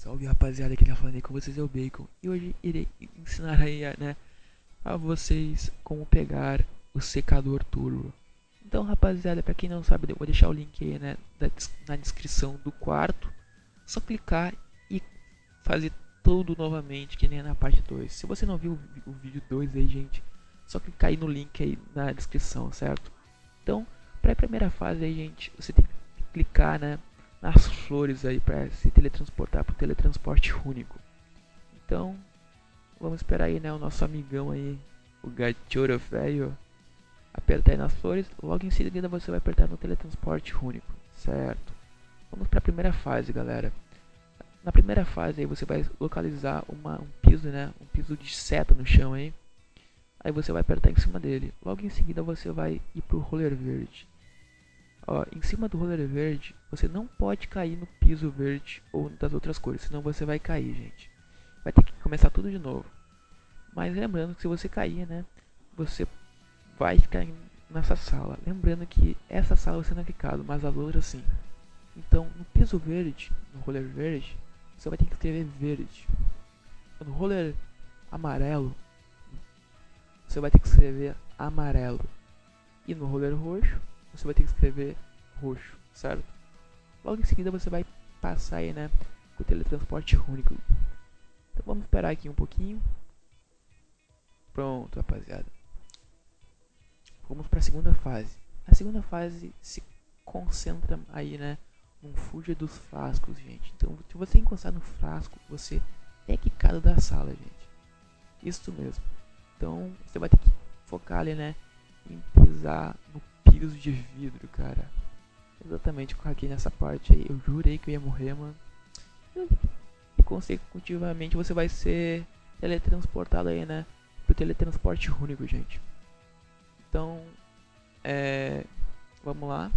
Salve rapaziada, aqui na falando com vocês é o Bacon e hoje irei ensinar aí a vocês como pegar o secador turbo. Então rapaziada, pra quem não sabe, eu vou deixar o link aí na descrição do quarto. Só clicar e fazer tudo novamente, que nem na parte 2. Se você não viu o vídeo 2 aí, gente, só clicar aí no link aí na descrição, certo? Então, para a primeira fase aí, gente, você tem que clicar, nas flores aí para se teletransportar para o teletransporte único. Então, vamos esperar aí, o nosso amigão aí, o Gachoro velho, apertar aí nas flores. Logo em seguida você vai apertar no teletransporte único, certo? Vamos para a primeira fase, galera. Na primeira fase aí você vai localizar um piso, um piso de seta no chão aí. Aí você vai apertar em cima dele. Logo em seguida você vai ir pro roller verde. Ó, em cima do roller verde, você não pode cair no piso verde ou das outras cores, senão você vai cair, gente. Vai ter que começar tudo de novo. Mas lembrando que se você cair, você vai ficar nessa sala. Lembrando que essa sala você não é clicado, mas as outras sim. Então, no piso verde, no roller verde, você vai ter que escrever verde. No roller amarelo, você vai ter que escrever amarelo. E no roller roxo, você vai ter que escrever roxo, certo? Logo em seguida você vai passar aí, com o teletransporte único. Então vamos esperar aqui um pouquinho. Pronto, rapaziada. Vamos para a segunda fase. A segunda fase se concentra aí, num fuja dos frascos, gente. Então, se você encostar no frasco, você é quicado da sala, gente. Isso mesmo. Então, você vai ter que focar ali, em pisar no piso de vidro, cara. Exatamente, eu caguei nessa parte aí. Eu jurei que eu ia morrer, mano. E consecutivamente você vai ser teletransportado aí, pro teletransporte único, gente. Então, vamos lá.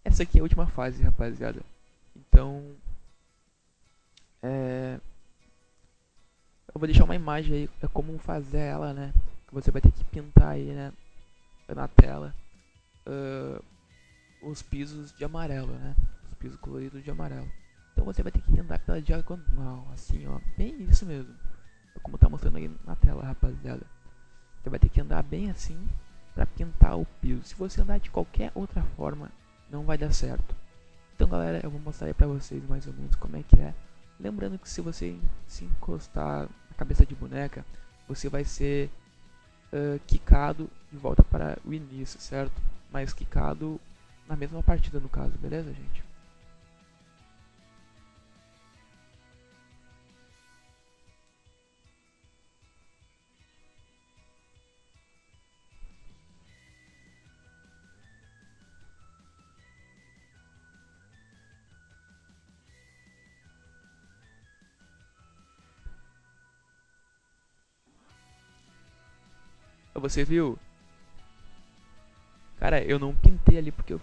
Essa aqui é a última fase, rapaziada. Então, eu vou deixar uma imagem aí, é como fazer ela, que você vai ter que pintar aí, na tela, os pisos de amarelo, os pisos coloridos de amarelo. Então você vai ter que andar pela diagonal, assim, ó, bem isso mesmo, como tá mostrando aí na tela, rapaziada. Você vai ter que andar bem assim para pintar o piso. Se você andar de qualquer outra forma, não vai dar certo. Então, galera, eu vou mostrar aí pra vocês mais ou menos como é que é. Lembrando que se você se encostar na cabeça de boneca, você vai ser quicado de volta para o início, certo? Mas quicado na mesma partida, no caso, beleza, gente? Você viu? Cara, eu não pintei ali porque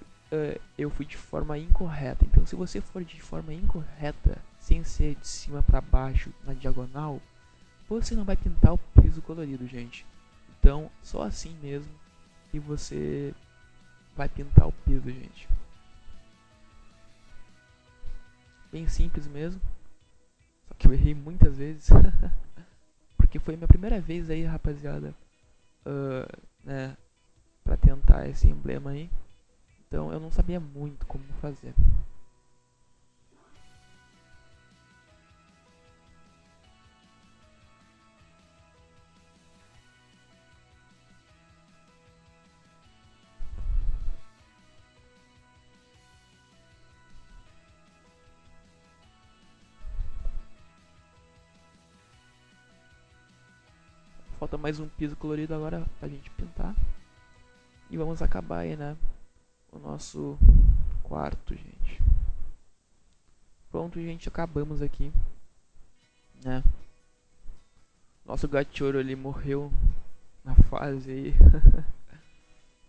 eu fui de forma incorreta. Então, se você for de forma incorreta, sem ser de cima para baixo na diagonal, você não vai pintar o piso colorido, gente. Então, só assim mesmo que você vai pintar o piso, gente. Bem simples mesmo. Só que eu errei muitas vezes. Porque foi minha primeira vez aí, rapaziada. Pra tentar esse emblema aí. Então eu não sabia muito como fazer. Falta mais um piso colorido agora pra gente pintar. E vamos acabar aí, o nosso quarto, gente. Pronto, gente, acabamos aqui, Nosso Gachoro ali morreu na fase aí.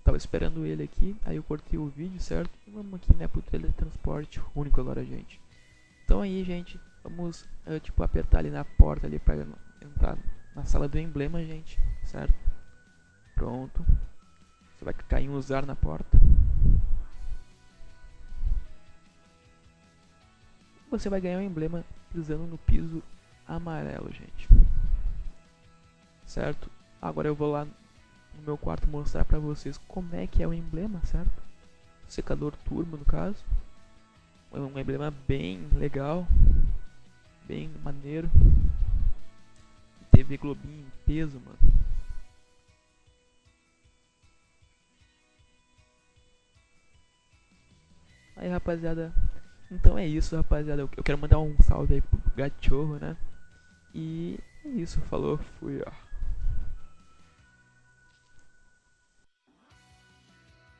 Tava esperando ele aqui, aí eu cortei o vídeo, certo? E vamos aqui, pro teletransporte único agora, gente. Então aí, gente, vamos, tipo, apertar ali na porta ali pra entrar na sala do emblema, gente, certo? Pronto. Você vai clicar em usar na porta. você vai ganhar um emblema pisando no piso amarelo, gente. Certo? Agora eu vou lá no meu quarto mostrar pra vocês como é que é o emblema, certo? Secador turbo, no caso. É um emblema bem legal, bem maneiro. TV Globinho em peso, mano. Aí, rapaziada, então é isso, rapaziada. Eu quero mandar um salve aí pro Gachorro, né? E é isso, falou, fui, ó.